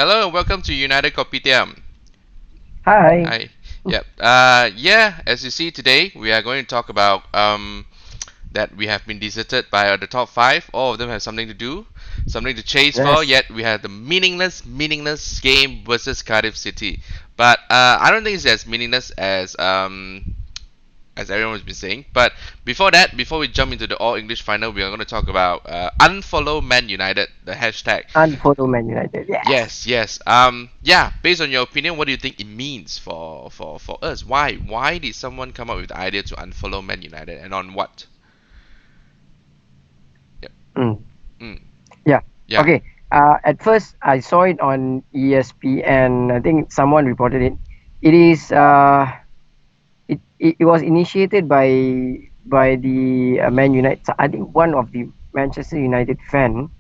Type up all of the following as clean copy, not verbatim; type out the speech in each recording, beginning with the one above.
Hello and welcome to United Kopitiam. Hi. Hi. Yep. Yeah, as you see today, we are going to talk about that we have been deserted by the top five. All of them have something to do, something to chase for. Yes. Yet we have the meaningless game versus Cardiff City. But I don't think it's as meaningless as everyone has been saying. But before that, before we jump into the All English final, we are going to talk about unfollow Man United, the hashtag. Unfollow Man United. Yes. Yes, yes. Yeah. Based on your opinion, what do you think it means for us? Why did someone come up with the idea to unfollow Man United, and on what? Yep. Mm. Mm. Yeah. Yeah. Okay. At first, I saw it on ESPN. I think someone reported it. It is. It was initiated by the Man United. I think one of the Manchester United fan,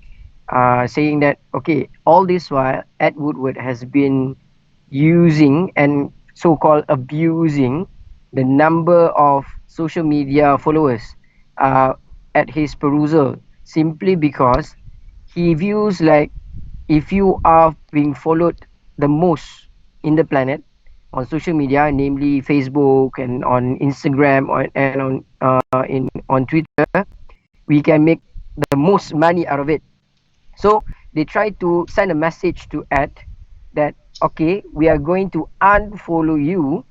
saying that okay, all this while Ed Woodward has been using and so-called abusing the number of social media followers uh, at his perusal simply because he views like if you are being followed the most in the planet on social media, namely Facebook and on Instagram and on Twitter, we can make the most money out of it. So they try to send a message to Ed that okay, we are going to unfollow you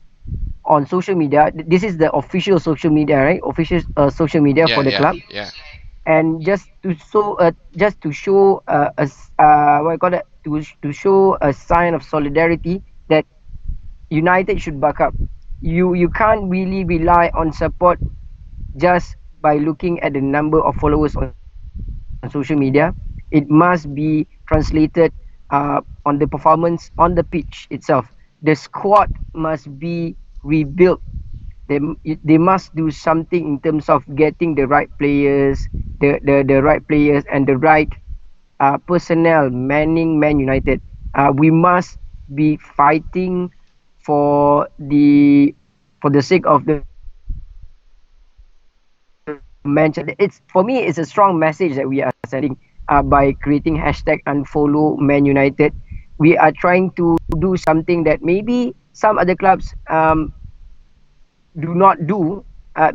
on social media. This is the official social media, right? Official social media Yeah. for the Yeah. club, Yeah. and just to show what I call it, to show a sign of solidarity that United should back up. You can't really rely on support just by looking at the number of followers on social media. It must be translated on the performance on the pitch itself. The squad must be rebuilt. They must do something in terms of getting the right players, the right players and the right personnel manning Man United. We must be fighting for the sake of the Manchester. It's for me, it's a strong message that we are sending by creating hashtag unfollow Man United. We are trying to do something that maybe some other clubs do not do,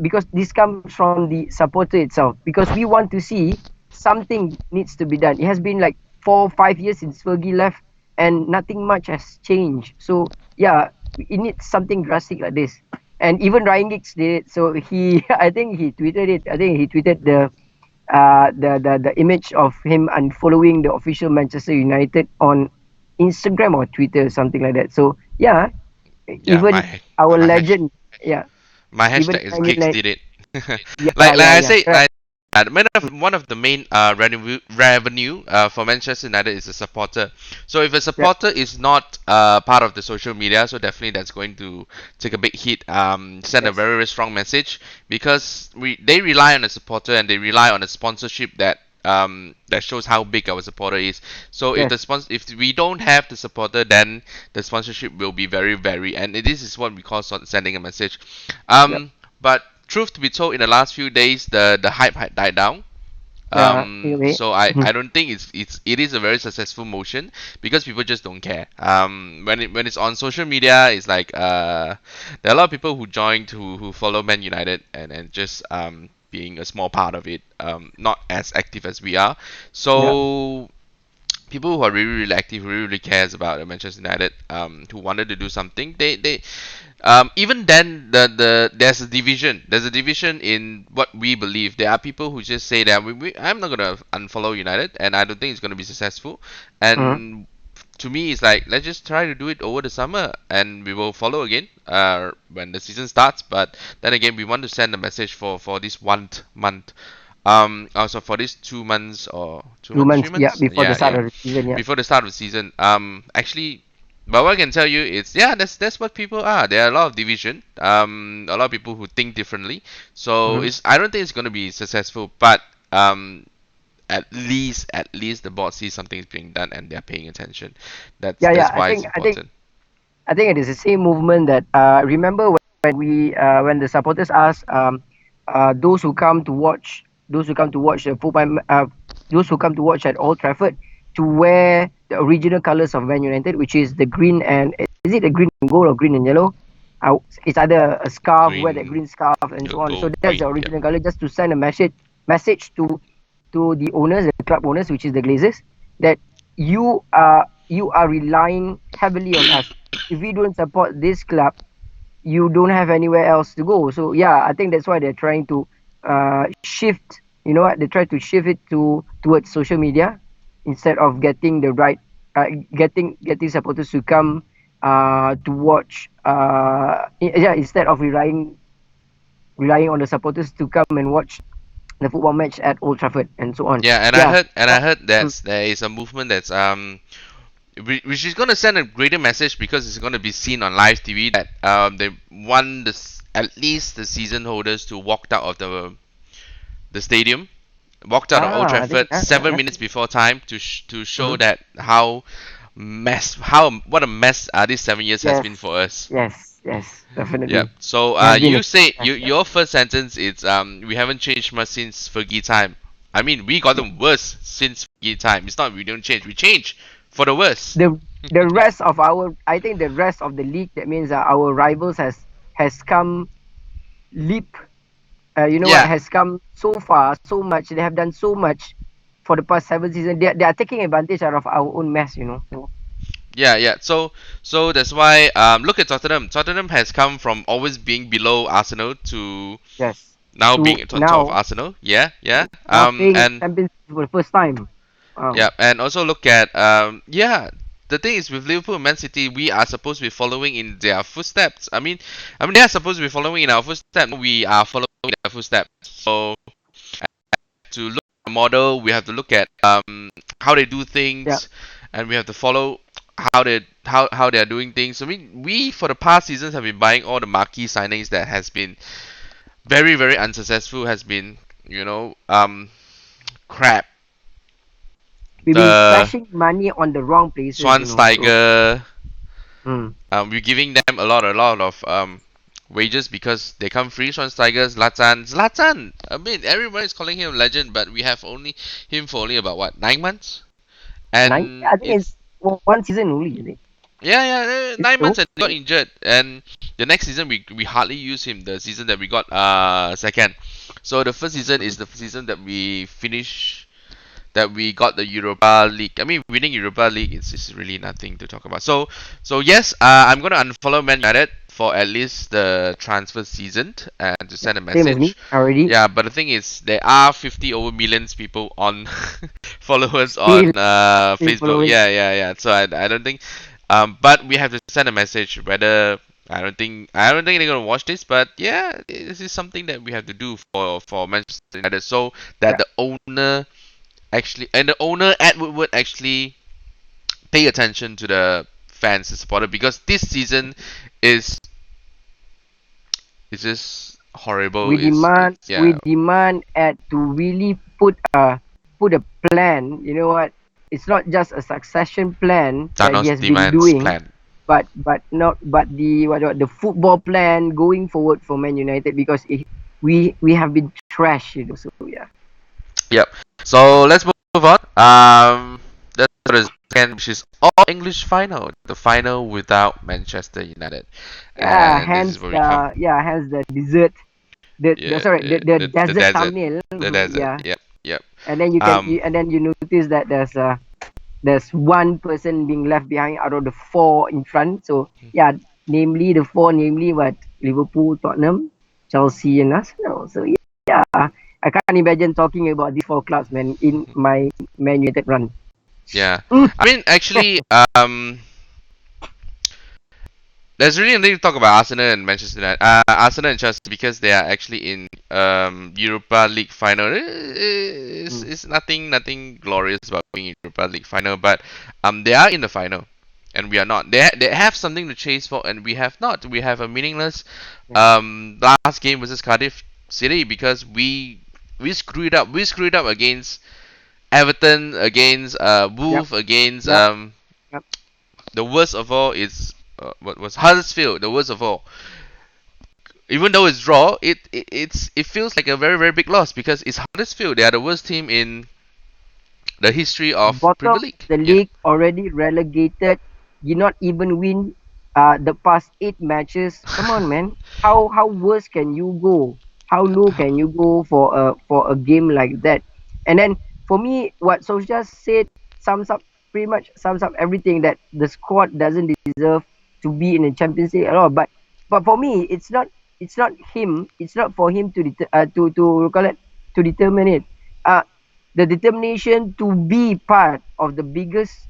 because this comes from the supporter itself, because we want to see something needs to be done. It has been like 4 or 5 years since Fergie left and nothing much has changed. So yeah, it needs something drastic like this. And even Ryan Giggs did it. So he I think he tweeted it. I think he tweeted the image of him unfollowing the official Manchester United on Instagram or Twitter, something like that. So yeah, Yeah. even our My hash legend, yeah, my even hashtag is I mean gigs like, did it. yeah, Like yeah, I yeah, say, correct. one of the main revenue for Manchester United is a supporter. So if a Yeah. supporter is not part of the social media, so definitely that's going to take a big hit. Send a Yes. very strong message because they rely on the supporter and they rely on a sponsorship that shows how big our supporter is. So Yes. if we don't have the supporter, then the sponsorship will be very, and this is what we call sending a message. Yep. But truth to be told, in the last few days, the hype had died down. Yeah. Anyway. So I Mhm. don't think it is a very successful motion because people just don't care. When it's on social media, it's like there are a lot of people who joined who follow Man United and just being a small part of it, not as active as we are. Yeah. So people who are really active, who really cares about Manchester United, who wanted to do something, they even then there's a division. There's a division in what we believe. There are people who just say that I'm not gonna unfollow United, and I don't think it's gonna be successful. Mhm. And to me, it's like let's just try to do it over the summer, and we will follow again when the season starts. But then again, we want to send a message for this 1 month. Also for these 2 months or two Two months, months. three Yeah. months, Before the yeah, start yeah, of the season. Yeah. before the start of the season. Actually, but what I can tell you is, yeah, that's what people are. There are a lot of division. A lot of people who think differently. So Mhm. it's I don't think it's going to be successful, but at least the board sees something is being done and they're paying attention. That's Yeah. Yeah. that's why it's important. I think it is the same movement that remember when the supporters asked those who come to watch the football, those who come to watch at Old Trafford to wear the original colors of Man United, which is the green and is it the green and gold or green and yellow? It's either a scarf, wear that Green, green scarf and so on. So go that's the green. Yep. original color, just to send a message to the owners, the club owners, which is the Glazers, that you are relying heavily on us. If we don't support this club, you don't have anywhere else to go. So yeah, I think that's why they're trying to shift. You know what? They try to shift it towards social media instead of getting the right, getting supporters to come to watch. Yeah, instead of relying on the supporters to come and watch the football match at Old Trafford and so on. Yeah, Yeah. and I heard Mm. that there is a movement that's which is going to send a greater message because it's going to be seen on live TV that they want at least the season holders to walk out of the stadium, walked out of Old I think Trafford yeah, yeah, 7 minutes before time to show mhm. that how what a mess these 7 years has Yes, been for us. yes, Yeah. definitely. So It has been a you say mess, yeah. your first sentence is we haven't changed much since Fergie time. I mean we got them worse since Fergie time. It's not we don't change, we change for the worse. The the rest of our, I think the rest of the league, that means our rivals has come leap. You know what, Yeah, has come so far, so much. They have done so much for the past 7 seasons. They are taking advantage out of our own mess. You know. So yeah. So that's why look at Tottenham. Tottenham has come from always being below Arsenal to yes, now being to on top of now Arsenal. Yeah, yeah. now playing And champions for the first time. yeah, and also look at yeah. The thing is with Liverpool and Man City, we are supposed to be following in their footsteps. I mean they are supposed to be following in our footsteps. We are following their footsteps. So to look at the model, we have to look at how they do Yeah, things, and we have to follow how they are doing things. I mean, we for the past seasons have been buying all the marquee signings that has been very very unsuccessful. Has been crap. we've been The splashing money on the wrong places. You know. So Schweinsteiger, mm, we're giving them a lot of wages because they come free. Schweinsteiger, Zlatan. I mean, everybody's calling him a legend, but we have only him for only about what 9 months, and I think it's it's 1 season only. I think. yeah, Is it 9 months so? and he got injured, and the next season we hardly use him. The season that we got second, so the first season is the season that we finish that we got the Europa League. I mean, winning Europa League is really nothing to talk about. So yes, I'm gonna unfollow Man United for at least the transfer season and to Yeah, send a same as me message. already. Yeah, but the thing is, there are 50 over millions people on followers on Still, still Facebook. following. Yeah. So I don't think, but we have to send a message. Whether I don't think they're gonna watch this, but yeah, this is something that we have to do for Manchester United, so that Yeah, the owner actually and the owner Ed Woodward actually pay attention to the fans and supporter because this season is is just horrible. Is we yeah, demand at to really put a plan. You know what? It's not just a succession plan that he Thanos has been demands doing, plan. but the football plan going forward for Man United, because we have been trash. You know. So yeah. Yep. So let's move on. Let's go to the second, which is all English final, the final without Manchester United, Yeah, and this is hence where we come. the dessert, the Yeah, sorry, the the desert desert, thumbnail. the desert. Yeah, Yep. and then Um, and then you notice that there's one person being left behind out of the four in front. So yeah, namely the four, namely what, Liverpool, Tottenham, Chelsea, and Arsenal. So yeah, I can't imagine talking about these four clubs, man, in my Man United run. yeah. Mm, I mean, actually, there's really nothing to talk about Arsenal and Manchester United. Arsenal and Chelsea because they are actually in Europa League final. mm, It's nothing glorious about being in Europa League final, but they are in the final, and we are not. They have something to chase for, and we have not. We have a meaningless yeah, last game versus Cardiff City because we screwed up. We screwed up against Everton, against yep, Wolves, against yep, yep. the worst of all is what was Huddersfield. The worst of all. Even though it's draw, it feels like a very very big loss because it's Huddersfield. They are the worst team in the history of bottom Premier of League. the Yeah. league, already relegated. You not even win the past 8 matches. Come on, man. How worse can you go? How low can you go for a game like that? And then for me, what Solskjaer said sums up pretty much sums up everything, that the squad doesn't deserve to be in the Champions League at all. But for me, it's not him. It's not for him to to call it, to determine it. Uh, the determination to be part of the biggest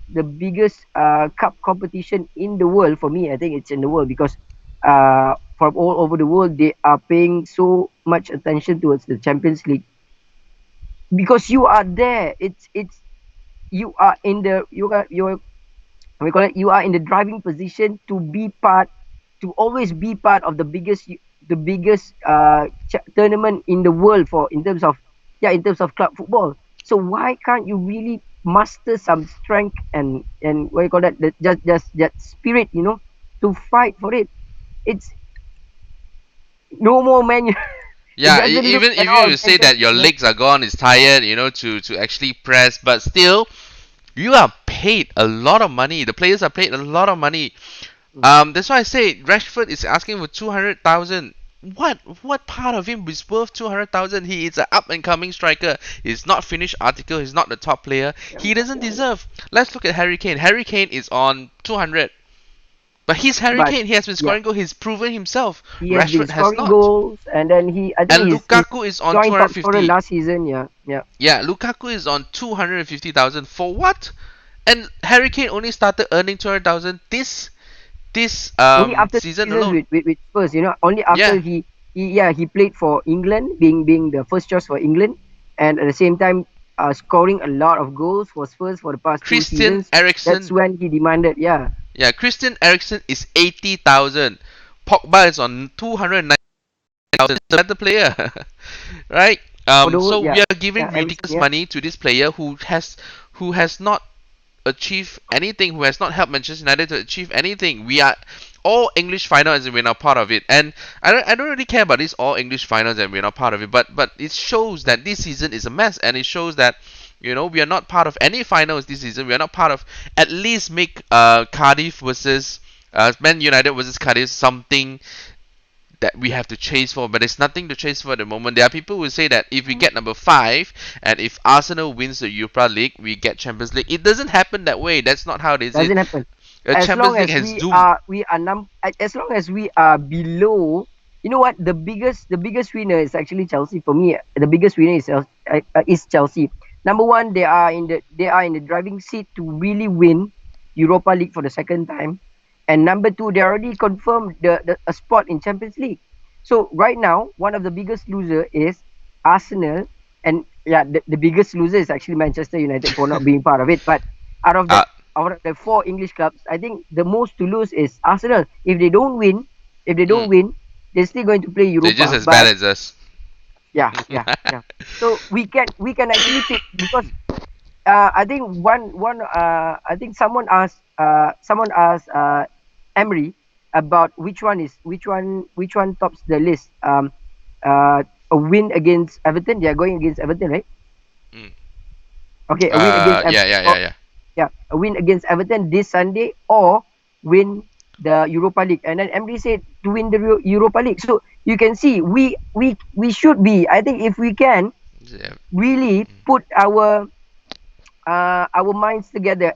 cup competition in the world. For me, I think it's in the world, because from all over the world they are paying so much attention towards the Champions League, because you are there. It's you are in the you are we call it, you are in the driving position to be part, to always be part of the biggest tournament in the world, for in terms of, yeah, in terms of club football. So why can't you really muster some strength and what you call that, just that spirit, to fight for it? It's no more, man. It Yeah, doesn't look even at if all you say Manchester that your United. legs are gone, is tired, to actually press, but still, you are paid a lot of money. The players are paid a lot of money. That's why I say Rashford is asking for 200,000. What part of him is worth 200,000? He is an up and coming striker. He's not finished article. He's not the top player. Yeah, He doesn't yeah. deserve. Let's look at Harry Kane. Harry Kane is on 200. But he's Harry But Kane. He has been yeah, scoring goals. He's proven himself. he has been Rashford has scoring not. goals, and then I think And he's Lukaku is on joint top scorer 250. last season. Yeah, yeah. Yeah, Lukaku is on 250,000 for what? And Harry Kane only started earning 200,000 this Only after season seasons alone. with Spurs, only after Yeah, he played for England, being the first choice for England, and at the same time scoring a lot of goals for Spurs for the past two Christian seasons. That's Eriksen. when he demanded, yeah, Yeah, Christian Eriksen is 80,000. Pogba is on 290,000. The better player, right? for the whole, So we yeah, are giving yeah, everything, ridiculous yeah. money to this player who has not achieve anything, who has not helped Manchester United to achieve anything. We are all English finals and we're not part of it. And I don't really care about this all English finals and we're not part of it. But it shows that this season is a mess, and it shows that we are not part of any finals this season. We are not part of, at least make Cardiff versus Man United versus Cardiff something that we have to chase for, but there's nothing to chase for at the moment. There are people who say that if we get number five and if Arsenal wins the Europa League, we get Champions League. It doesn't happen that way. That's not how it is. Doesn't happen. A As long Champions League as has doom. as long as we are below, you know what, the biggest winner is actually Chelsea. For me, the biggest winner is Chelsea. Number one, they are in the driving seat to really win Europa League for the second time, and number two, they already confirmed a spot in Champions League. So right now, one of the biggest loser is Arsenal, and yeah, the biggest loser is actually Manchester United for not being part of it. But out of uh, that out of the four English clubs, I think the most to lose is Arsenal. If they don't mm, win, they're still going to play they're just Europa. as bad But as us. yeah, yeah, yeah. So we can actually pick, because I think I think someone asked Emery about which one tops the list. A win against Everton. They are going against Everton, right? Mm. Okay, a win against Yeah, Everton. yeah, yeah, yeah. Yeah, a win against Everton this Sunday, or win the Europa League. And then Emery said to win the Europa League. So you can see we should be. I think if we can Yeah. really put our minds together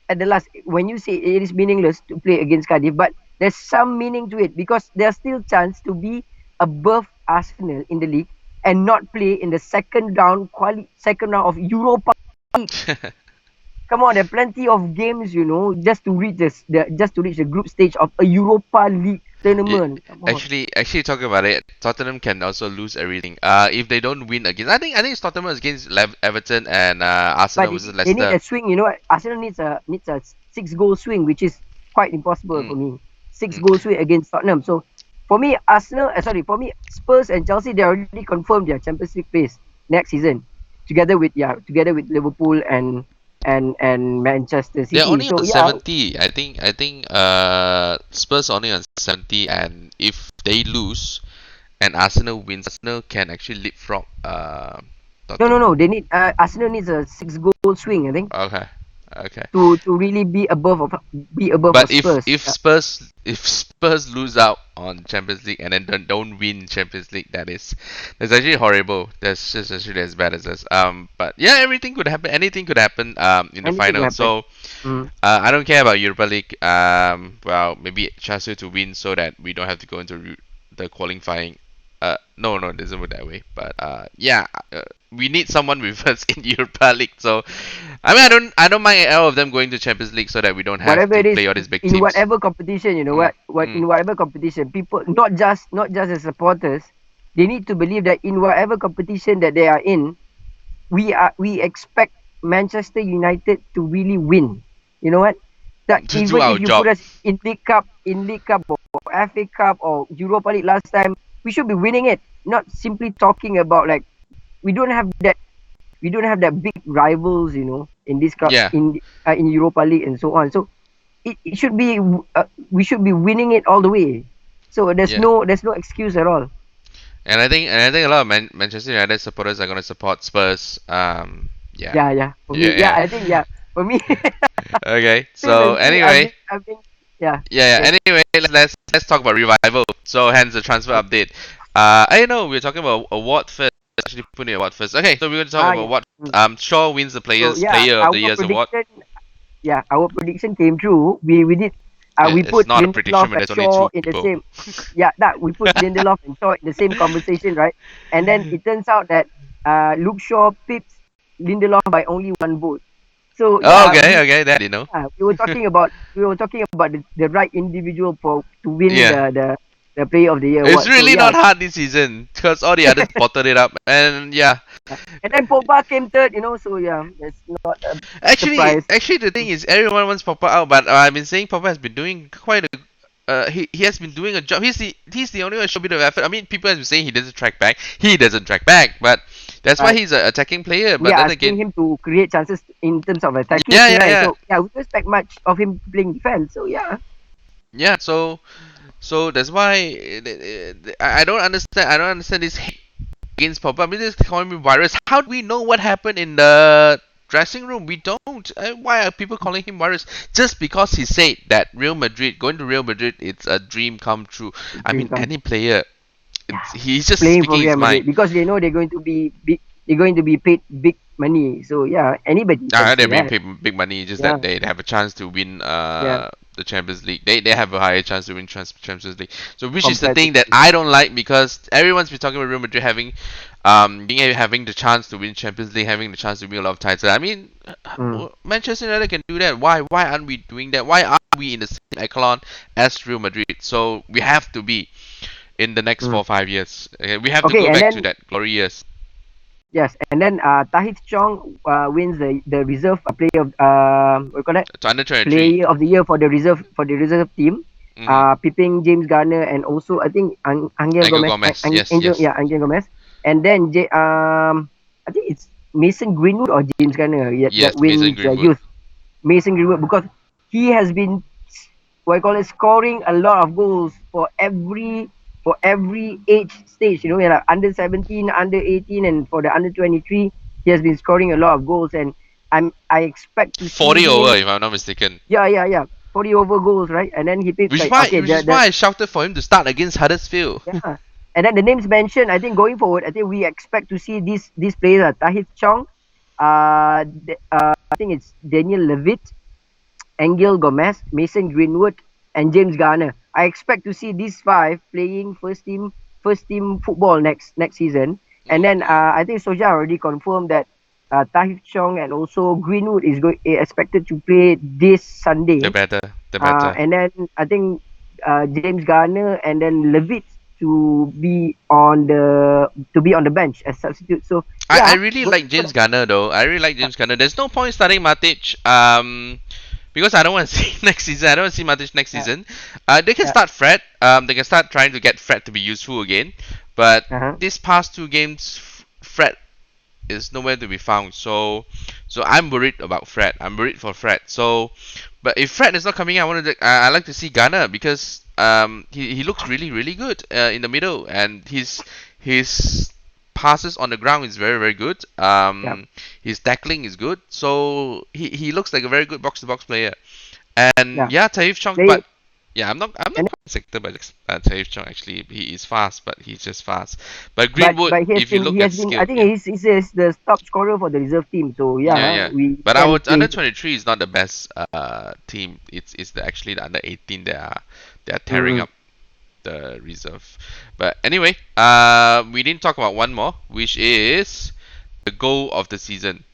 at the last, when you say it is meaningless to play against Cardiff, but there's some meaning to it, because there's still chance to be above Arsenal in the league and not play in the second round of Europa. Come on, there are plenty of games, just to reach the group stage of a Europa League Yeah, tournament. Come on. actually, talking about it, Tottenham can also lose everything. If they don't win against, I think it's Tottenham against Everton and But Arsenal they versus they need Leicester. a swing, Arsenal needs a 6 goal swing, which is quite impossible Mm, for me. Six mm. goal swing against Tottenham. So for me, Spurs and Chelsea, they already confirmed their Champions League place next season, together with Liverpool and Manchester They're City. only So on yeah, 70. I think Spurs only on 70, and if they lose and Arsenal wins, Arsenal can actually leapfrog. No, no, Tottenham. no. They need Arsenal needs a 6 goal swing, I think, Okay. Okay. to really be above But of Spurs. if Spurs lose out on Champions League and then don't win Champions League, that's actually horrible. That's just actually as bad as this. But yeah, everything could happen. Anything could happen. In the Anything will final. happen. So Mm. I don't care about Europa League. Well, maybe Chelsea to win so that we don't have to go into the qualifying. No, no, it doesn't work that way. But yeah, we need someone with us in Europa League. So, I mean, I don't mind all of them going to Champions League so that we don't have Whatever to it is, play all these big in teams. whatever competition, Mm, what mm. in whatever competition, people, not just as supporters, they need to believe that in whatever competition that they are in, we expect Manchester United to really win. You know what? That To do even our if you put job. us in League Cup or FA Cup or Europa League last time, we should be winning it. Not simply talking about, like, we don't have that we don't have that big rivals, in this cup, Yeah, in Europa League and so on. So it should be, we should be winning it all the way. So yeah. there's no excuse at all. And I think a lot of Manchester United supporters are going to support Spurs. Yeah, Yeah, yeah. For me, yeah, yeah, I think, yeah. For me, yeah. Okay. same So as you. I've anyway, been, I've been, yeah. yeah, Okay. yeah. Anyway, let's talk about revival. So hence the transfer Oh, update. I know we're talking about award first. Actually, putting award first. Okay, so we're going to talk about yeah. what Mm. Shaw wins the So players yeah, player of the year's award. our prediction came true. We did. We It's put not a prediction Lindelof when and there's only Shaw two in the people. same. Yeah, that we put Lindelof and Shaw in the same conversation, right? And then it turns out that Luke Shaw pips Lindelof by only one vote. So Oh, yeah, okay, okay, that you know. we were talking about the right individual for to win Yeah. the Player of the Year It's award. So really yeah, not hard this season because all the others bottled it up, and yeah. yeah. And then Pogba came third. So yeah, that's not a Actually, surprise. actually, the thing is, everyone wants Papa out, but I've been saying Papa has been doing quite a. He has been doing a job. He's the only one who showed a bit of effort. I mean, people have been saying he doesn't track back. He doesn't track back, but that's why Right. he's an attacking player. We But are then asking again, him to create chances in terms of attacking, yeah, yeah, right? yeah, So yeah, we don't expect much of him playing defense. So yeah. yeah. So that's why I don't understand. I don't understand this hate against Papa. I mean, this calling me virus. How do we know what happened in the dressing room? We don't. Why are people calling him virus? Just because he said that going to Real Madrid, it's a dream come true. I Dream mean, come. any player, Yeah. he's just Playing for speaking his Real mind. Madrid because they know they're going to be big. They're going to be paid big money. So yeah, anybody can say They're being that. paid big money, just Yeah. that they have a chance to win Yeah. the Champions League. They have a higher chance to win Champions League. So which is the Compared to. thing that I don't like because everyone's been talking about Real Madrid having the chance to win Champions League, having the chance to win a lot of titles. I mean, Mm, Manchester United can do that. Why aren't we doing that? Why aren't we in the same echelon as Real Madrid? So we have to be in the next mm. 4 or 5 years. Okay, we have to Okay, go and back to then that glory years. yes, and then Tahith Chong wins the reserve player of what you call that, It's under 23. player of the year for the reserve team. Mm-hmm. Pipping James Garner and also I think Angel Angel Gomez, Gomez. Yes, Angel, yes. yeah, Angel Gomez, and then I think it's Mason Greenwood or James Garner, yeah, that Yes, Mason wins Greenwood. youth. Mason Greenwood, because he has been, what you call it, scoring a lot of goals for every age stage. Like under 17, under 18, and for the under 23, he has been scoring a lot of goals, and I expect to see 40 over, him. if I'm not mistaken. Yeah. 40 over goals, right? And then he picked, Which is like, why, okay, which is why I shouted for him to start against Huddersfield. yeah. And then the names mentioned, I think going forward, I think we expect to see these players are Tahith Chong, I think it's Daniel Levitt, Angel Gomez, Mason Greenwood, and James Garner. I expect to see these five playing first team football next season. And then Mm-mm. I think Soja already confirmed that Tahith Chong and also Greenwood is expected to play this The Sunday. better, the better. And then I think James Garner and then Levitt to be on the bench as substitute. So I yeah, really going like James forward, Garner though. I really like James Garner. There's no point starting Matic. Because I don't want to see next season. I don't want to see Matic next yeah, season. They can yeah, start Fred. They can start trying to get Fred to be useful again. But uh-huh. these past two games, Fred is nowhere to be found. So I'm worried about Fred. I'm worried for Fred. So, but if Fred is not coming, I like to see Ghana because he looks really really good in the middle and his passes on the ground is very very good. Yeah. His tackling is good. So he looks like a very good box to box player. And Yeah. yeah, Taif Chong, They but yeah, I'm not and quite excited by Taif Chong actually. He is fast, but he's just fast. But Greenwood, but if you look he at has been, I skill, think yeah. he's the top scorer for the reserve team. So Yeah, yeah, yeah. we But our can under praise. 23 is not the best team. It's actually the under 18 they are tearing Mm-hmm. up the reserve. But anyway, we didn't talk about one more, which is the goal of the season.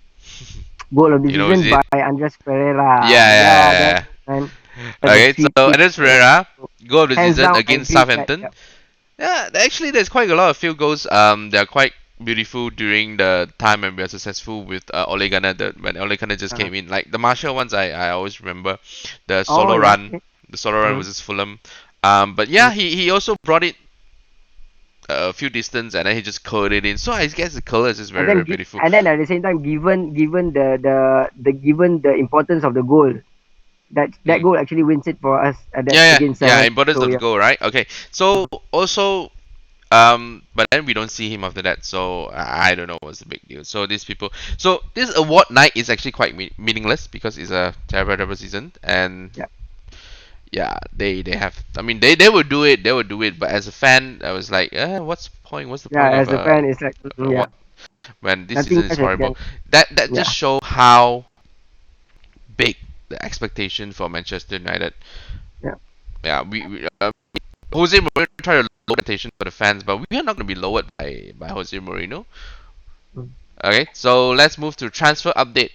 Goal of the You know, is season by it? Andres Yeah, Pereira. Yeah, yeah, that yeah, man, yeah. that's a Okay, so sweet kick. Andres So, Pereira, so goal of the hands season down, I against agree with that. Southampton. Yeah, Yeah, actually, there's quite a lot of field goals. They're quite beautiful during the time when we were successful with Ole Gunnar. When Ole Gunnar just uh, came in, like the Martial ones, I always remember the oh solo yeah, run, okay. the solo run Mm-hmm. versus Fulham. But yeah, Mm-hmm. he also brought it a few distance and then he just curled it in. So I guess the color is just And very then very beautiful. and then at the same time, given the given the importance of the goal, that Mm. goal actually wins it for us at that Yeah, against yeah, yeah. Southampton. Importance So of the yeah. goal, right? Okay. So also, but then we don't see him after that. So I don't know what's the big deal. So these people, so this award night is actually quite meaningless because it's a terrible, terrible season, and Yeah. yeah, they have. I mean, they will do it. They will do it. But as a fan, I was like, what's the point? What's the Yeah, point as a fan, it's like of a yeah, award when this nothing season is else has horrible? been. That Yeah, just show how big the expectation for Manchester United. yeah. Yeah, Jose Mourinho tried to lower expectation for the fans, but we are not going to be lowered by Jose Mourinho. Mm. Okay, so let's move to transfer update.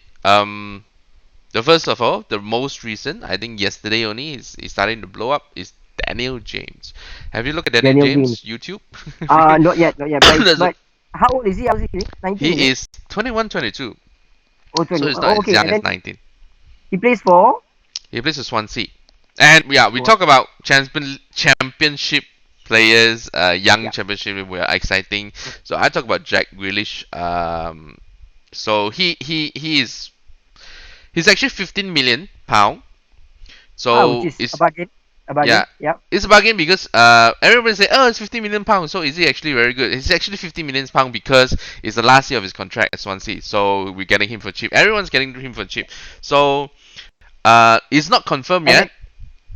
The first of all, the most recent, I think yesterday only, is starting to blow up. Is Daniel James? Have you looked at Daniel Daniel James. James YouTube? Freaking, Not yet, not yet. But there's a, but how old is he? How old is he? 19, is he it? is 21, 22, Oh, so 20. he's not Oh, as okay. young And as then 19. he plays for. He plays for Swansea. And yeah, we What? talk about championship players, young Yeah. championship were exciting. So I talk about Jack Grealish. So he's actually 15 million pound. Which So is a it's bargain. A yeah, bargain. Yeah. it's a bargain because everybody say, oh, it's 50 million pounds. So is he actually very good? It's actually 50 million pound because it's the last year of his contract at Swansea. So we're getting him for cheap. Everyone's getting him for cheap. So it's not confirmed And yet. then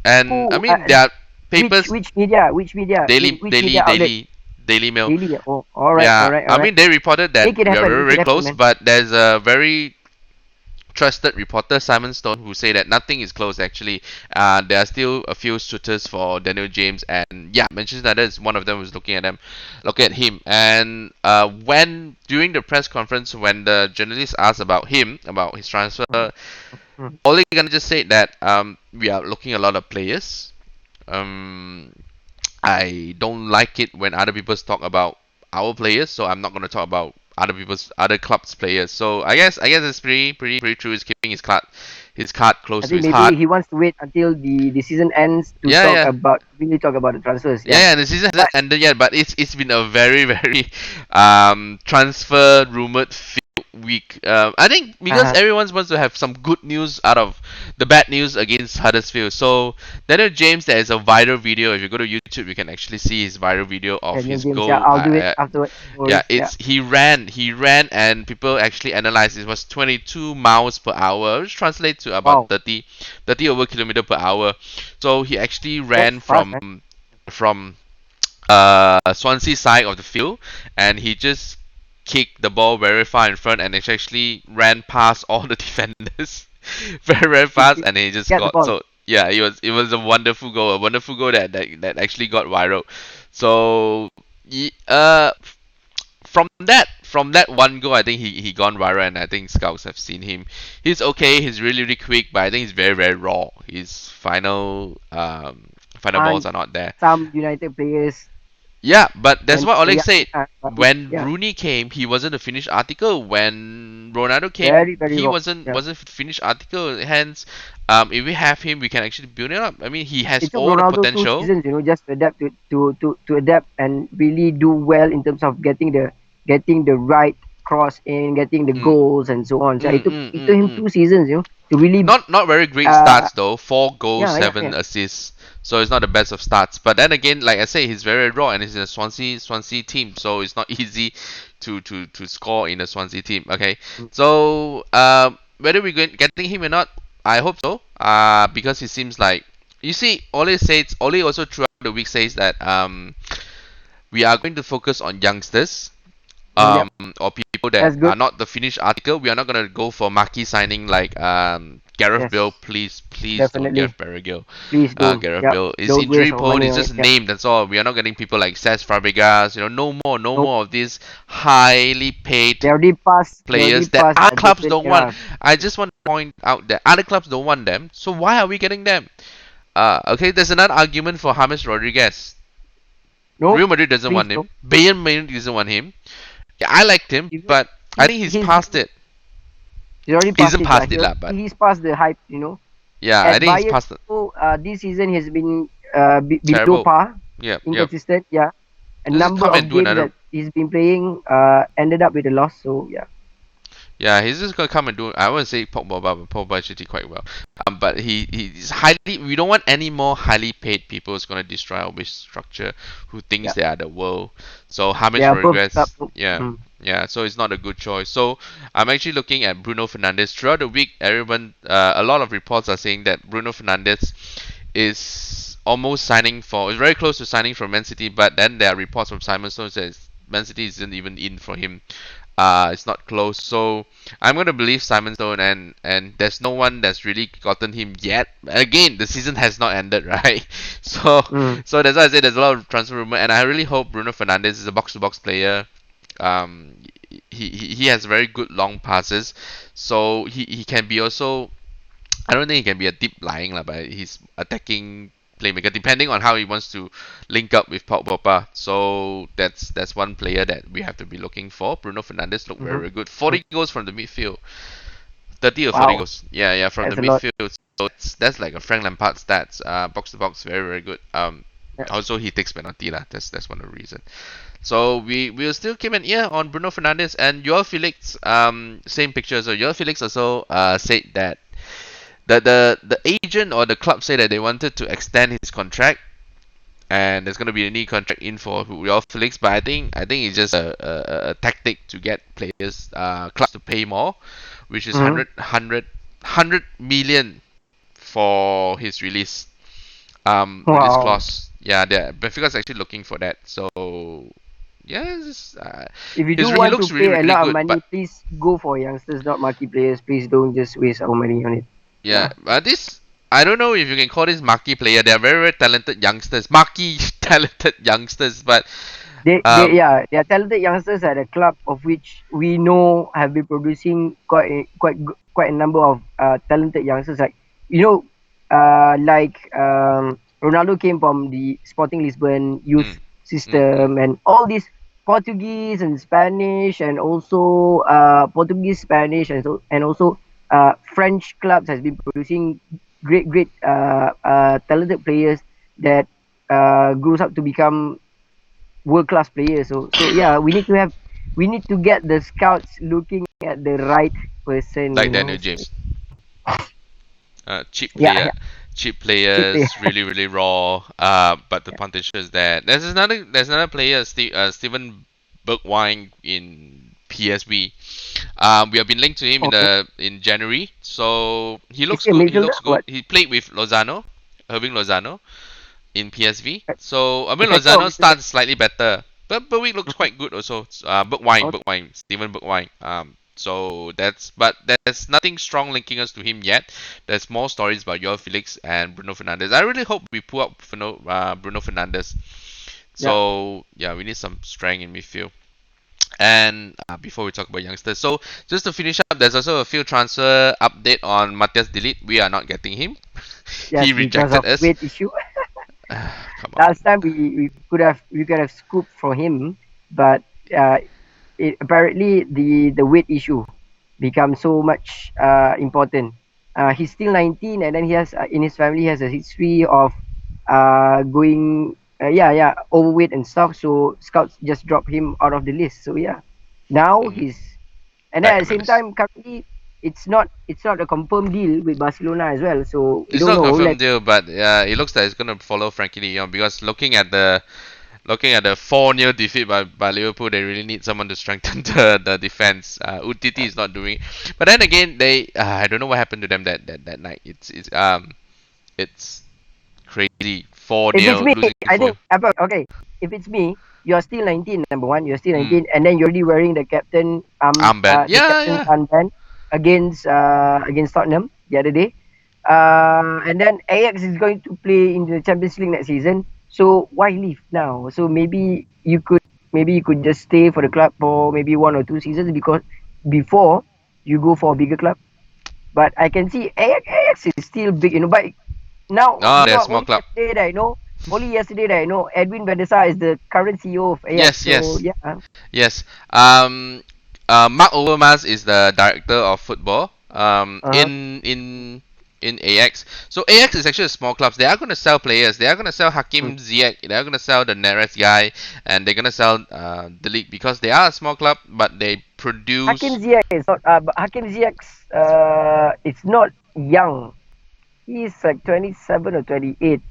And I who? mean, there are papers, Which media? Which media? Daily Which Daily media outlet? Daily Daily Mail. Daily. Oh, all right, all Yeah, right, all I right. mean they reported that Make it we are happen. very Make it very happen, close, man. but there's a very trusted reporter Simon Stone who say that nothing is closed actually. There are still a few suitors for Daniel James, and yeah, Manchester United is one of them who's looking at him. And when during the press conference when the journalist asked about him about his transfer, Mm, mm. Ole Gunnar just said that we are looking at a lot of players. Um, I don't like it when other people talk about our players, so I'm not going to talk about other clubs' players. So I guess it's pretty true. He's keeping his card I close to think his maybe heart. he wants to wait until the season ends to Yeah, yeah. really talk about the transfers. Yeah, Yeah. yeah, the season But hasn't ended yet, but it's been a very very transfer rumored filled week. I think because uh everyone wants to have some good news out of the bad news against Huddersfield. So Daniel James, there is a viral video. If you go to YouTube, you can actually see his viral video of Daniel his James. Yeah, goal. I'll do it afterwards. No Yeah, worries. Yeah. it's he ran, and people actually analyzed it was 22 miles per hour, which translates to about Wow, 30 over kilometer per hour. So he actually that's ran fast, man. from Swansea side of the field, and he just kicked the ball very far in front, and it actually ran past all the defenders very very fast, He and he just get the got ball. so yeah, it was a wonderful goal that actually got viral. So from that one goal, I think he gone viral, and I think scouts have seen him. He's okay. He's really really quick, but I think he's very very raw. His final balls And are not there. some United players Yeah, but that's when what they were Oleg young. said. But When yeah, Rooney came, he wasn't a finished article. When Ronaldo came, very very he raw. wasn't Yeah. wasn't a finished article. Hence, if we have him, we can actually build it up. I mean, he has It took all the Ronaldo two potential. seasons, just to adapt to adapt and really do well in terms of getting the right cross in, getting the Mm. goals and so on. So Mm, mm, it took mm, him mm. 2 seasons, to really Not very great uh starts though. 4 goals, yeah, yeah, seven yeah. assists. So it's not the best of starts. But then again, like I say, he's very raw and he's in a Swansea team, so it's not easy to score in a Swansea team. Okay, Mm. so whether we're getting him or not, I hope so. Because he seems like, you see, Ole also throughout the week says that we are going to focus on youngsters, Yep, or people that that's are good. not the finished article. We are not gonna go for marquee signing like Gareth Yes, Bale. Please don't definitely. get Barrigill. Please don't. Gareth Yep, Bale is don't waste injury our prone. money He's on just it. a Yep. name. That's all. We are not getting people like Cesc Fabregas. No Nope. more of these highly They paid already passed. They already players that passed other clubs different. don't want. Yeah. I just want to point out that other clubs don't want them. So why are we getting them? Okay. There's another argument for James Rodriguez. Real Nope. Madrid doesn't Please want him. don't. Bayern Munich doesn't want him. Yeah, I liked him, Even but I think he's he's past it. already He passed isn't it. Yeah, past it lah, but he's passed the hype. yeah, I At think he's Bayern, past it. this season he has been below Terrible. par, Yep. inconsistent. Yeah, a Just number come of and do games another. that he's been playing ended up with a loss. So yeah. Yeah, he's just gonna come and do. I wouldn't say Pogba, but Pogba actually did quite well. But he's highly. We don't want any more highly paid people who's gonna destroy our wage structure, who thinks Yeah, they are the world. So they James are above club. Rodriguez, yeah, Mm. yeah. So it's not a good choice. So I'm actually looking at Bruno Fernandes throughout the week. Everyone, a lot of reports are saying that Bruno Fernandes is almost signing for. Is very close to signing for Man City, but then there are reports from Simon Stone says Man City isn't even in for him. It's not close. So I'm gonna believe Simon Stone, and there's no one that's really gotten him yet. Again, the season has not ended, right? So Mm. so that's why I say there's a lot of transfer rumor, and I really hope Bruno Fernandes is a box-to-box player. Um, he has very good long passes, so he can be also. I don't think he can be a deep lying lah, but he's attacking playmaker depending on how he wants to link up with Paul Pogba. So that's one player that we have to be looking for. Bruno Fernandes looked Mm-hmm. very good. 40 goals from the midfield. 30 or 40 Wow, goals. Yeah, from the that's a lot. midfield. So that's like a Frank Lampard stats. Box to box, very good. Yeah. Also he takes penalty lah. That's one of the reason. So we will still keep an ear on Bruno Fernandes and your Felix. Same picture. So your Felix also said that the agent or the club said that they wanted to extend his contract, and there's gonna be a new contract in for Joao Felix. But I think it's just a tactic to get players, clubs to pay more, which is Mm-hmm. 100 million for his release. Release Wow. clause. Yeah, Benfica's actually looking for that. So yes, If you do he want to looks really pay a really lot of good. money, But please go for youngsters, not marquee players. Please don't just waste our money on it. yeah, Yeah. but this, I don't know if you can call this marquee player. They are very talented youngsters, marquee talented youngsters. But They um, yeah, they are talented youngsters at a club of which we know have been producing quite a number of talented youngsters. Like Ronaldo came from the Sporting Lisbon mm, youth mm. system, and all these Portuguese and Spanish, and also Portuguese, Spanish, and also French clubs has been producing great talented players that grows up to become world class players. So yeah, we need to get the scouts looking at the right person. Like Daniel So, James, cheap yeah, player. yeah, Cheap cheap player. players, really raw. But the potential is there. There's another player, Steven Bergwijn in PSV. We have been linked to him in Okay, the in January, so he is looks he a good. He midfielder? looks good. What? He played with Lozano, Irving Lozano in PSV. So I mean Attacker or Lozano midfielder? starts slightly better, but Bergwijn looks Mhm. quite good also. Bergwijn, Okay. Steven Bergwijn. So but there's nothing strong linking us to him yet. There's more stories about Joao Felix and Bruno Fernandes. I really hope we pull up Bruno Fernandes. Yeah. So yeah, we need some strength in midfield. And before we talk about youngsters, so just to finish up, there's also a few transfer update on Matthias Delete. We are not getting him. Yes, He because rejected of us. weight issue. Come on. Last time we could have scooped for him, but uh, apparently the weight issue becomes so much important. He's still 19, and then he has in his family has a history of going overweight and stuff. So scouts just drop him out of the list. So yeah, now Mhm. And then back at on the my same list. time, currently it's not a confirmed deal with Barcelona as well. So we It's don't not a know. confirmed Like deal, but it looks like it's gonna follow Frankie De Jong because looking at the 4-0 defeat by Liverpool, they really need someone to strengthen the defense. UTT is not doing it. But then again, I don't know what happened to them that night. It's crazy. if it's 4-0 me, losing I 4. think okay. If it's me, you're still 19. Number one, you're still Mm. 19, and then you're already wearing Armband. the Yeah, captain's yeah. armband against Tottenham the other day. And then Ajax is going to play in the Champions League next season. So why leave now? So maybe you could just stay for the club for maybe 1 or 2 seasons because before you go for a bigger club. But I can see Ajax is still big, But now, No, they're a small club. only yesterday that I know Edwin van der Sar is the current CEO of Ajax. Yes, So yes, yeah, yes. Mark Overmars is the director of football. uh-huh. In AX. So AX is actually a small club. They are going to sell players. They are going to sell Mm. Hakim Ziyech. They are going to sell the Neres guy, and they're going to sell the league because they are a small club, but they Hakim produce. Ziyech is not. But Hakim Ziyech, it's not young. He's like 27 or 28.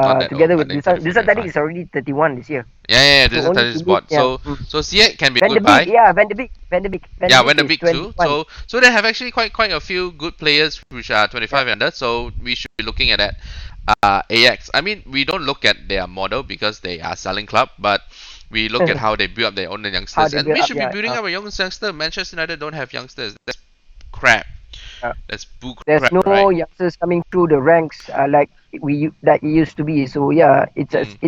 Not that old. Together I with think Dusan. 24, Dusan Tadic 25. is already 31 this year. Yeah, yeah, yeah. So This is only Tadic to meet, spot. yeah. So Mm. so Ziyech can be a Van de good Beek, buy. yeah, Van de Yeah, Beek Van der is Beek too. 21. So they have actually quite a few good players which are Yeah. 25 and under. So we should be looking at that. AX. I mean, we don't look at their model because they are selling club, but we look at how they build up their own How youngsters, they and build we up, should be yeah. building up a youngster. Manchester United don't have youngsters. That's crap. Uh, That's boo there's crap, right? no youngsters coming through the ranks like it used to be. So yeah, Mm.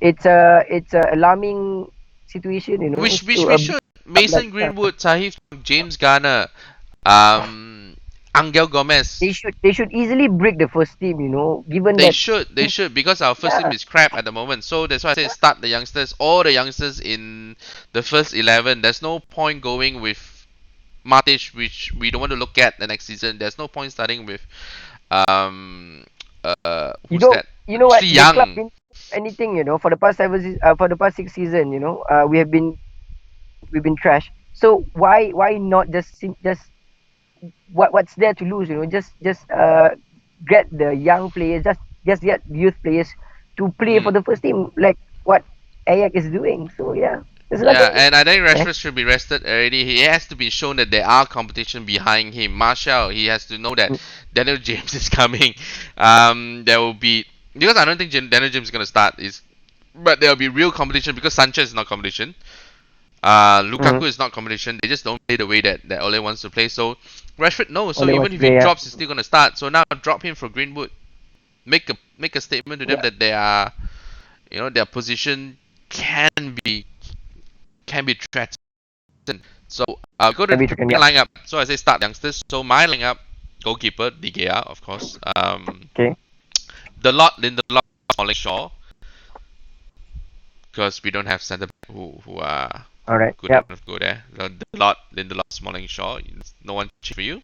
it's a alarming situation, Which So we a big should. club like Mason Greenwood, Sahif, James Garner, Angel Gomez. they should easily break the first team, given They that should, they should, because our first team yeah, is crap at the moment. So that's why I say start the youngsters, all the youngsters in the first 11. There's no point going with Matic, which we don't want to look at the next season. There's no point starting with um you who's know that? you know what Actually the club Young. didn't do anything, for the past 6 season, we've been trash. So why not just what's there to lose? Just get the young players, just get youth players to play for Mm. the first team, like what Ajax is doing. So yeah, there's Yeah, nothing. and I think Eh? Rashford should be rested already. He has to be shown that there are competition behind him. Martial, he has to know that Mm. Daniel James is coming. There will be, because I don't think Daniel James is gonna start. But there will be real competition because Sanchez is not competition. Mm. Lukaku is not competition. They just don't play the way that Ole wants to play. So Rashford knows. So Only even wants to if he play. Yeah. drops, he's still gonna start. So now drop him for Greenwood. Make a statement to them Yeah. that they are, their position can be threatened. So go to Can the be taken. Yeah. lineup. So I say start youngsters. So my lineup, goalkeeper De Gea, of course. Okay. Lindelof, Smalling, Shaw, because we don't have centre back who are All right. good Yep. enough to go there. So Lindelof, Smalling, Shaw. No one cheap for you.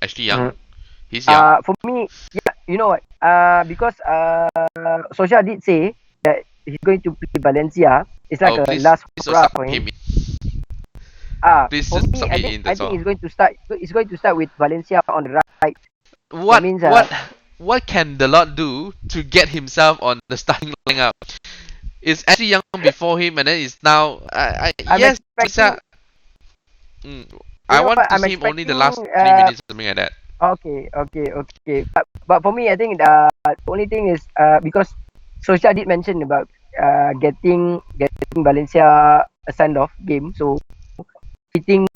Ashley Young. Mm. He's young. For me, yeah, you know what? Because Solskjaer did say that he's going to play Valencia. It's like Oh, a please, last please hurrah sub for him him. in. Please For just me, sub I him think in. I That's think all. he's going to start. He's going to start with Valencia on the right. That What means what what can the Lord do to get himself on the starting lineup? Is actually young before him, and then is now. I'm Yes, expecting. mm, You I know want what? to I'm see him only the expecting. last 20 minutes or something like that. Okay. But for me, I think the only thing is because Solskjaer did mention about getting Valencia a send off game. So I think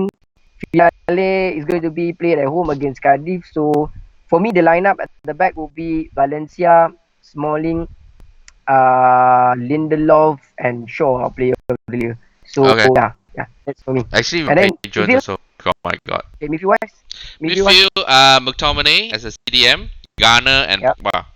Villarreal is going to be played at home against Cardiff. So for me, the lineup at the back will be Valencia, Smalling, Lindelof, and Shaw are players earlier. So Okay. yeah, that's for me. Actually, And then Ray Jones midfield, also. Oh my God. okay, midfield wise, Midfield, McTominay as a CDM, Garner and yeah. Pogba.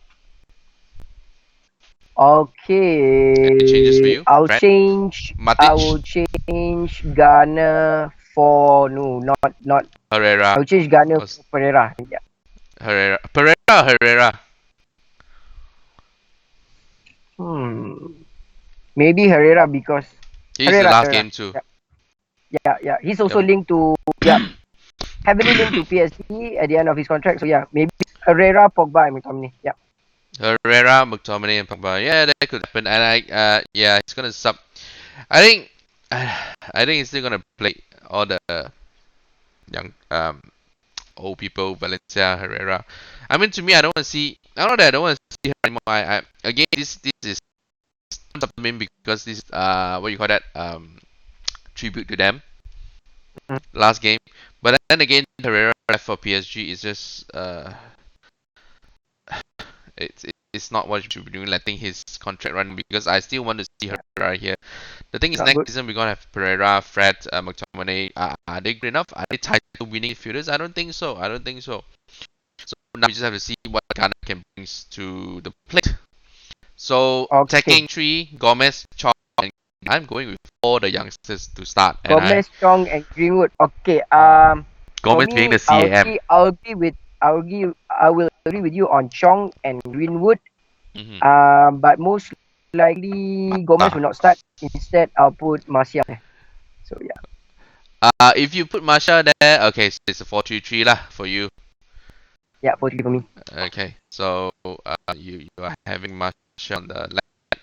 Any changes for Okay, you, I'll Fred? change. I Matic, will change Ghana for no, not. Herrera, I will change Ghana or for Pereira. Yeah. Pereira, or Herrera. Hmm. Maybe Herrera because He's the Herrera, last Herrera. game too. Yeah. Yeah. He's also The, linked to. Yeah. heavily linked to PSG at the end of his contract. So yeah, maybe Herrera, Pogba, and McTominay. Yeah. Herrera, McTominay, and Pogba. Yeah, that could happen. And yeah, he's gonna sub. I think, I think he's still gonna play all the young, old people, Valencia, Herrera. I mean, to me, I don't want to see. I don't know that I don't want to see her anymore. Again, this is supplement because this what you call that tribute to them Mhm. last game. But then again, Herrera left for PSG is just it's not what you should be doing, letting his contract run because I still want to see Yeah. Herrera here. The thing is, Not next good. season we're gonna have Pereira, Fred, McTominay. Are they good enough? Are they title winning fielders? I don't think so. I don't think so. So now we just have to see what Ghana can bring to the plate. So Okay. attacking three, Gomez, Chong, and I'm going with all the youngsters to start. And I Gomez, Chong, and Greenwood. Okay. For Gomez being me, the CAM. I will agree with you on Chong and Greenwood. Mm-hmm. But most likely Gomez will not start. Instead, I'll put Martial there. So yeah, If you put Masha there, okay, so it's a 4-3-3 lah for you. yeah, 4-3 for me. Okay, so you are having Masha on the left,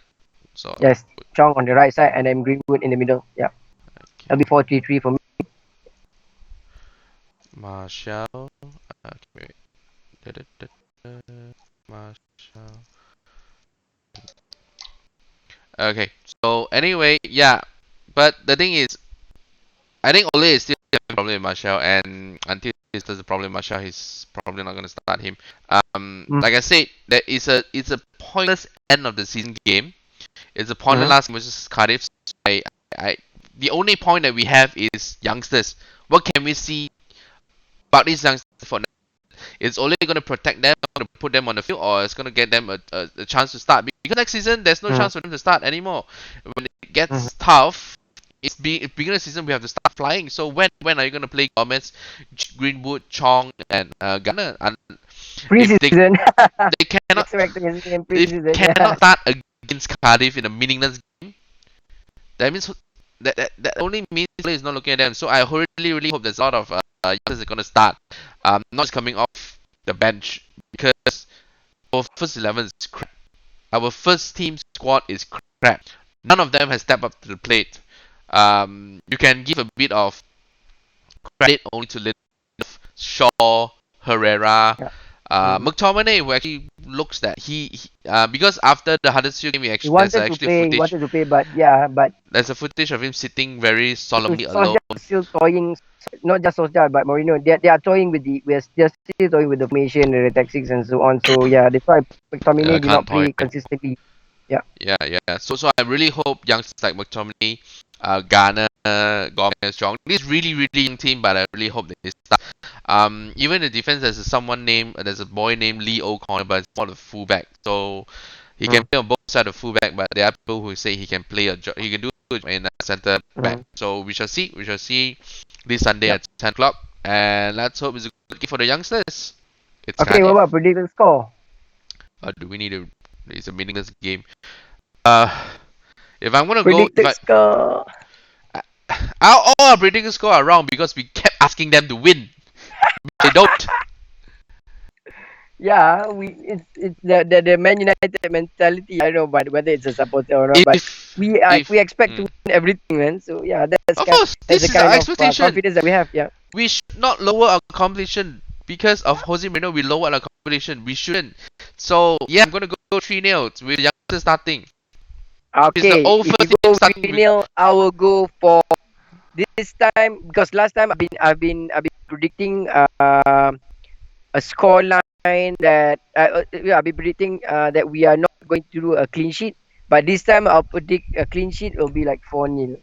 so Yes, Chong on the right side and then Greenwood in the middle. Yeah, okay. that'll be 4-3-3 for me. Marshall. Okay, wait. Da-da-da-da. Marshall. Okay, so anyway, yeah. But the thing is, I think Ole is still having a problem with Marshall, and until he does the problem with Marshall, he's probably not gonna start him. Mm. Like I said, that it's a pointless end of the season game. It's a pointless Mm-hmm. last game versus Cardiff. So I, the only point that we have is youngsters. What can we see about these youngsters for? It's only going to protect them, going to put them on the field, or it's going to get them a chance to start. Because next season, there's no chance for them to start anymore. When it Mm-hmm. gets tough, beginning of the season, we have to start flying. So when are you going to play Gomez, Greenwood, Chong, and Gunner? And if Preseason. they cannot Expecting in if preseason. Yeah. cannot start against Cardiff in a meaningless game, that means that only means Ole is not looking at them. So I really hope there's a lot of youngsters that are going to start, not just coming off the bench because our first 11 is crap. Our first team squad is crap. None of them has stepped up to the plate. You can give a bit of credit only to Lindelof, Shaw, Herrera, Yeah. Mm. McTominay, who actually looks that because after the Huddersfield game, He there's wanted to actually play. He footage. wanted to play, but yeah, but There's a footage of him sitting very solemnly alone. Solskjaer is still toying. Not just Solskjaer, but Mourinho. They are toying with the. They're still toying with the formation, the tactics, and so on. So yeah, that's why McTominay did Can't not toy. play consistently. Yeah. Yeah. So I really hope youngsters like McTominay, Garner, Gomez, Strong. This really young team, but I really hope they start. Even the defense, there's a boy named Lee O'Connor, but it's more of a fullback. So he can Mm. play on both sides of fullback, but there are people who say he can play a job. He can do it in a centre back. Mm. So we shall see. We shall see this Sunday Yep. at 10 o'clock, and let's hope it's a good game for the youngsters. It's Okay. What Cardiff. about predicted score? Do we need a? It's a meaningless game. Uh, if I'm gonna go, if Predicted score. all our predicted score are wrong because we kept asking them to win. They don't. Yeah, it's the Man United mentality. I don't know, but whether it's a supporter or not, but If we expect to mm, win everything, man. So yeah, of course, that's the this is our kind of expectation. confidence that we have. Yeah. We should not lower our competition because of Jose Mourinho. We lowered our competition. We shouldn't. So yeah, I'm gonna go 3-0 with the youngsters starting. It's the Okay, old if you first team go starting 3 with. 0 I will go for this time because last time I've been predicting a score line that yeah, I've been predicting that we are not going to do a clean sheet, but this time I'll predict a clean sheet will be like 4-0.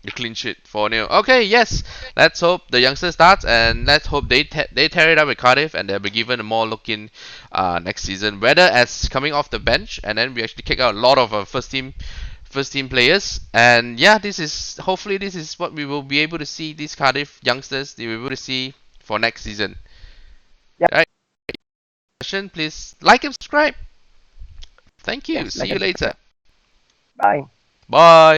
The clean sheet 4-0. Okay, yes. Let's hope the youngster starts and let's hope they tear it up with Cardiff and they'll be given a more look in next season. Whether as coming off the bench and then we actually kick out a lot of our first team players. And yeah, hopefully this is what we will be able to see these Cardiff youngsters they will be able to see for next season. Yeah. Alright, please like and subscribe. Thank you. Yes, See like you I said. later. Bye. Bye.